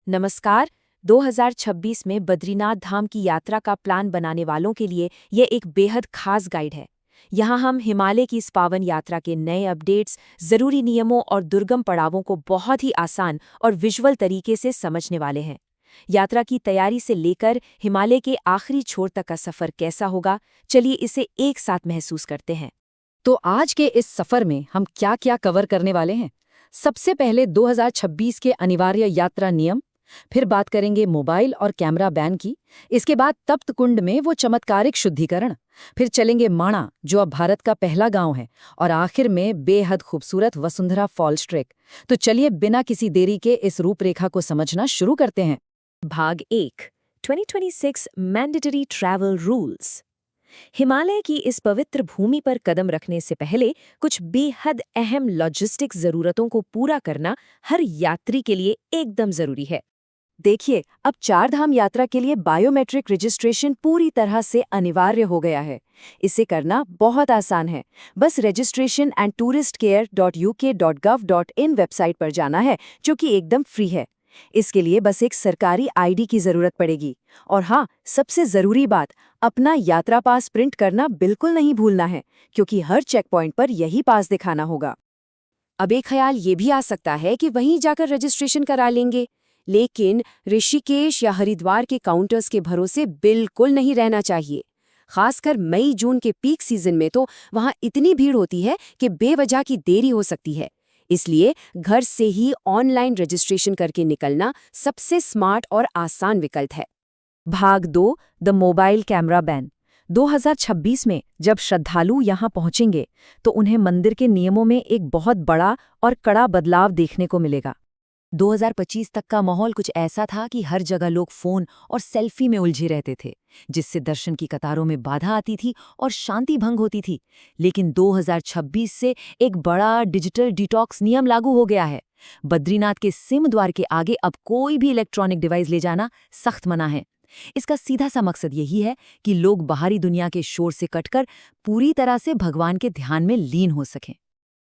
नमस्कार। 2026 में बद्रीनाथ धाम की यात्रा का प्लान बनाने वालों के लिए ये एक बेहद खास गाइड है। यहाँ हम हिमालय की इस पावन यात्रा के नए अपडेट्स, ज़रूरी नियमों और दुर्गम पड़ावों को बहुत ही आसान और विजुअल तरीके से समझने वाले हैं। यात्रा की तैयारी से लेकर हिमालय के आखिरी छोर तक का सफ़र कैसा होगा, चलिए इसे एक साथ महसूस करते हैं। तो आज के इस सफर में हम क्या क्या कवर करने वाले हैं? सबसे पहले 2026 के अनिवार्य यात्रा नियम, फिर बात करेंगे मोबाइल और कैमरा बैन की, इसके बाद तप्त कुंड में वो चमत्कारिक शुद्धिकरण, फिर चलेंगे माणा जो अब भारत का पहला गांव है, और आखिर में बेहद खूबसूरत वसुंधरा फॉल्स ट्रेक। तो चलिए बिना किसी देरी के इस रूपरेखा को समझना शुरू करते हैं। भाग 1 2026 मैंडेटरी ट्रैवल रूल्स। हिमालय की इस पवित्र भूमि पर कदम रखने से पहले कुछ बेहद अहम लॉजिस्टिक ज़रूरतों को पूरा करना हर यात्री के लिए एकदम ज़रूरी है। देखिए, अब चारधाम यात्रा के लिए बायोमेट्रिक रजिस्ट्रेशन पूरी तरह से अनिवार्य हो गया है। इसे करना बहुत आसान है। बस registration@touristcare.uk.gov.in वेबसाइट पर जाना है, जो कि एकदम फ्री है। इसके लिए बस एक सरकारी आईडी की जरूरत पड़ेगी। और हाँ, सबसे जरूरी बात, अपना यात्रा पास प्रिंट करना बिल्कुल नहीं भूलना है, क्योंकि हर चेक पॉइंट पर यही पास दिखाना होगा। अब एक ख्याल ये भी आ सकता है कि वहीं जाकर रजिस्ट्रेशन करा लेंगे, लेकिन ऋषिकेश या हरिद्वार के काउंटर्स के भरोसे बिल्कुल नहीं रहना चाहिए। खासकर मई जून के पीक सीजन में तो वहाँ इतनी भीड़ होती है कि बेवजह की देरी हो सकती है। इसलिए घर से ही ऑनलाइन रजिस्ट्रेशन करके निकलना सबसे स्मार्ट और आसान विकल्प है। भाग 2 द मोबाइल कैमरा बैन। 2026 में जब श्रद्धालु यहाँ पहुँचेंगे तो उन्हें मंदिर के नियमों में एक बहुत बड़ा और कड़ा बदलाव देखने को मिलेगा। 2025 तक का माहौल कुछ ऐसा था कि हर जगह लोग फोन और सेल्फी में उलझे रहते थे, जिससे दर्शन की कतारों में बाधा आती थी और शांति भंग होती थी। लेकिन 2026 से एक बड़ा डिजिटल डिटॉक्स नियम लागू हो गया है। बद्रीनाथ के सिम द्वार के आगे अब कोई भी इलेक्ट्रॉनिक डिवाइस ले जाना सख्त मना है। इसका सीधा सा मकसद यही है कि लोग बाहरी दुनिया के शोर से कटकर पूरी तरह से भगवान के ध्यान में लीन हो सकें।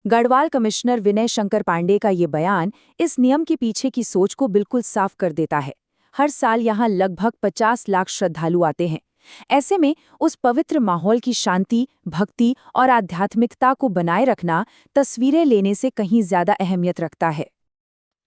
गढ़वाल कमिश्नर विनय शंकर पांडे का ये बयान इस नियम के पीछे की सोच को बिल्कुल साफ कर देता है। हर साल यहाँ लगभग 50 लाख श्रद्धालु आते हैं। ऐसे में उस पवित्र माहौल की शांति, भक्ति और आध्यात्मिकता को बनाए रखना तस्वीरें लेने से कहीं ज्यादा अहमियत रखता है।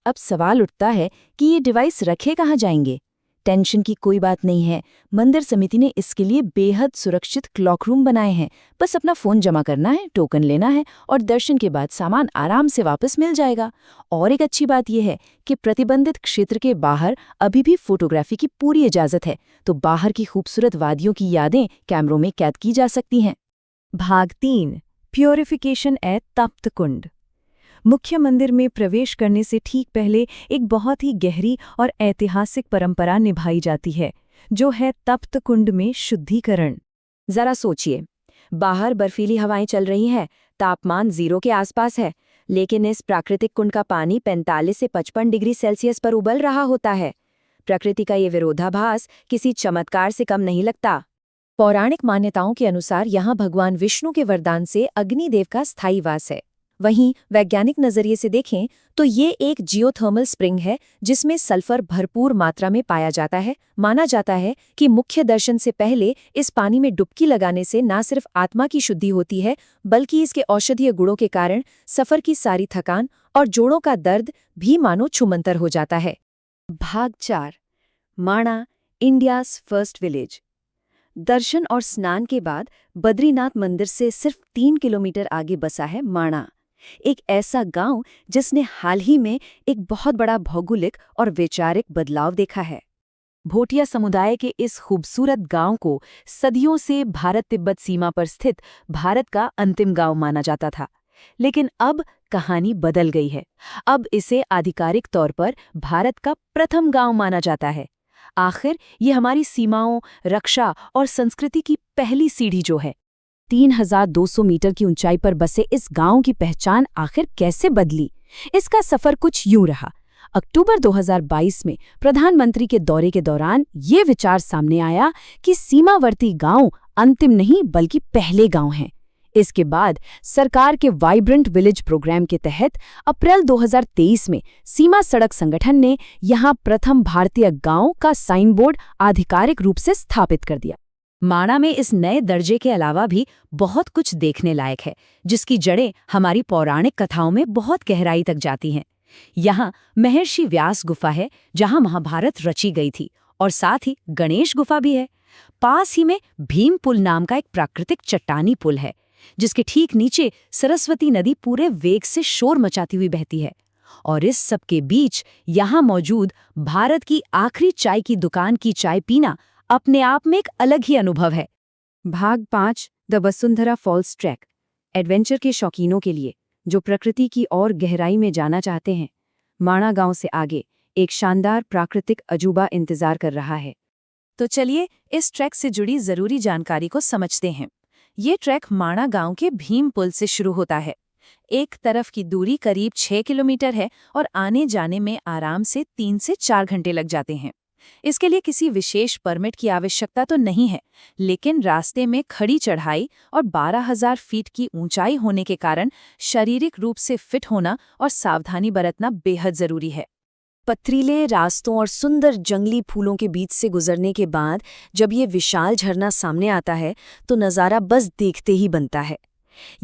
अब सवाल उठता है कि ये डिवाइस रखे कहाँ जाएंगे? टेंशन की कोई बात नहीं है। मंदिर समिति ने इसके लिए बेहद सुरक्षित क्लॉक रूम बनाए हैं। बस अपना फोन जमा करना है, टोकन लेना है और दर्शन के बाद सामान आराम से वापस मिल जाएगा। और एक अच्छी बात यह है कि प्रतिबंधित क्षेत्र के बाहर अभी भी फोटोग्राफी की पूरी इजाजत है, तो बाहर की खूबसूरत वादियों की यादें कैमरों में कैद की जा सकती हैं। भाग 3 प्योरिफिकेशन एट तप्त कुंड। मुख्य मंदिर में प्रवेश करने से ठीक पहले एक बहुत ही गहरी और ऐतिहासिक परंपरा निभाई जाती है, जो है तप्त कुंड में शुद्धिकरण। जरा सोचिए, बाहर बर्फीली हवाएं चल रही हैं, तापमान 0 के आसपास है, लेकिन इस प्राकृतिक कुंड का पानी 45 से 55 डिग्री सेल्सियस पर उबल रहा होता है। प्रकृति का ये विरोधाभास किसी चमत्कार से कम नहीं लगता। पौराणिक मान्यताओं के अनुसार यहाँ भगवान विष्णु के वरदान से अग्निदेव का स्थायी वास है। वहीं वैज्ञानिक नजरिए से देखें तो ये एक जियोथर्मल स्प्रिंग है, जिसमें सल्फर भरपूर मात्रा में पाया जाता है। माना जाता है कि मुख्य दर्शन से पहले इस पानी में डुबकी लगाने से न सिर्फ आत्मा की शुद्धि होती है, बल्कि इसके औषधीय गुणों के कारण सफर की सारी थकान और जोड़ों का दर्द भी मानो छूमंतर हो जाता है। भाग 4 माणा, इंडियाज़ फर्स्ट विलेज। दर्शन और स्नान के बाद बद्रीनाथ मंदिर से सिर्फ 3 किलोमीटर आगे बसा है माणा, एक ऐसा गांव जिसने हाल ही में एक बहुत बड़ा भौगोलिक और वैचारिक बदलाव देखा है। भोटिया समुदाय के इस खूबसूरत गांव को सदियों से भारत तिब्बत सीमा पर स्थित भारत का अंतिम गांव माना जाता था, लेकिन अब कहानी बदल गई है। अब इसे आधिकारिक तौर पर भारत का प्रथम गांव माना जाता है। आखिर ये हमारी सीमाओं, रक्षा और संस्कृति की पहली सीढ़ी जो है। 3200 मीटर की ऊंचाई पर बसे इस गांव की पहचान आखिर कैसे बदली? इसका सफर कुछ यूं रहा। अक्टूबर 2022 में प्रधानमंत्री के दौरे के दौरान ये विचार सामने आया कि सीमावर्ती गांव अंतिम नहीं बल्कि पहले गांव हैं। इसके बाद सरकार के वाइब्रेंट विलेज प्रोग्राम के तहत अप्रैल 2023 में सीमा सड़क संगठन ने यहां प्रथम भारतीय गांव का साइन बोर्ड आधिकारिक रूप से स्थापित कर दिया। माणा में इस नए दर्जे के अलावा भी बहुत कुछ देखने लायक है, जिसकी जड़ें हमारी पौराणिक कथाओं में बहुत गहराई तक जाती हैं। यहाँ महर्षि व्यास गुफा है, जहाँ महाभारत रची गई थी, और साथ ही गणेश गुफा भी है। पास ही में भीम पुल नाम का एक प्राकृतिक चट्टानी पुल है, जिसके ठीक नीचे सरस्वती नदी पूरे वेग से शोर मचाती हुई बहती है। और इस सब के बीच यहाँ मौजूद भारत की आखिरी चाय की दुकान की चाय पीना अपने आप में एक अलग ही अनुभव है। भाग 5 the Vasundhara falls track, adventure के शौकीनों के लिए जो प्रकृति की और गहराई में जाना चाहते हैं। माणा गांव से आगे एक शानदार प्राकृतिक अजूबा इंतजार कर रहा है। तो चलिए इस ट्रैक से जुड़ी जरूरी जानकारी को समझते हैं। ये ट्रैक माणा गांव के भीम पुल से शुरू होता है। एक तरफ की दूरी करीब 6 किलोमीटर है और आने जाने में आराम से 3 से 4 घंटे लग जाते हैं। इसके लिए किसी विशेष परमिट की आवश्यकता तो नहीं है, लेकिन रास्ते में खड़ी चढ़ाई और 12,000 फीट की ऊंचाई होने के कारण शारीरिक रूप से फिट होना और सावधानी बरतना बेहद जरूरी है। पथरीले रास्तों और सुंदर जंगली फूलों के बीच से गुजरने के बाद जब ये विशाल झरना सामने आता है तो नज़ारा बस देखते ही बनता है।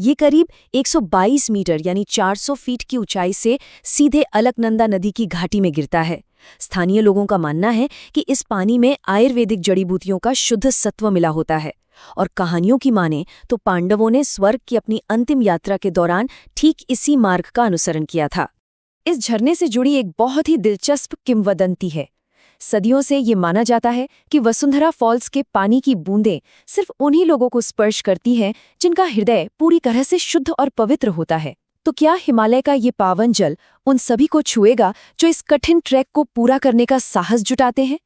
ये करीब 122 मीटर यानी 400 फीट की ऊंचाई से सीधे अलकनंदा नदी की घाटी में गिरता है। स्थानीय लोगों का मानना है कि इस पानी में आयुर्वेदिक जड़ी बूटियों का शुद्ध सत्व मिला होता है, और कहानियों की माने तो पांडवों ने स्वर्ग की अपनी अंतिम यात्रा के दौरान ठीक इसी मार्ग का अनुसरण किया था। इस झरने से जुड़ी एक बहुत ही दिलचस्प किंवदंती है। सदियों से ये माना जाता है कि वसुंधरा फॉल्स के पानी की बूंदें सिर्फ उन्हीं लोगों को स्पर्श करती हैं जिनका हृदय पूरी तरह से शुद्ध और पवित्र होता है। तो क्या हिमालय का ये पावन जल उन सभी को छुएगा जो इस कठिन ट्रैक को पूरा करने का साहस जुटाते हैं?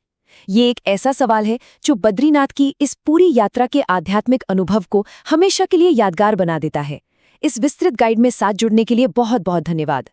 ये एक ऐसा सवाल है जो बद्रीनाथ की इस पूरी यात्रा के आध्यात्मिक अनुभव को हमेशा के लिए यादगार बना देता है। इस विस्तृत गाइड में साथ जुड़ने के लिए बहुत बहुत धन्यवाद।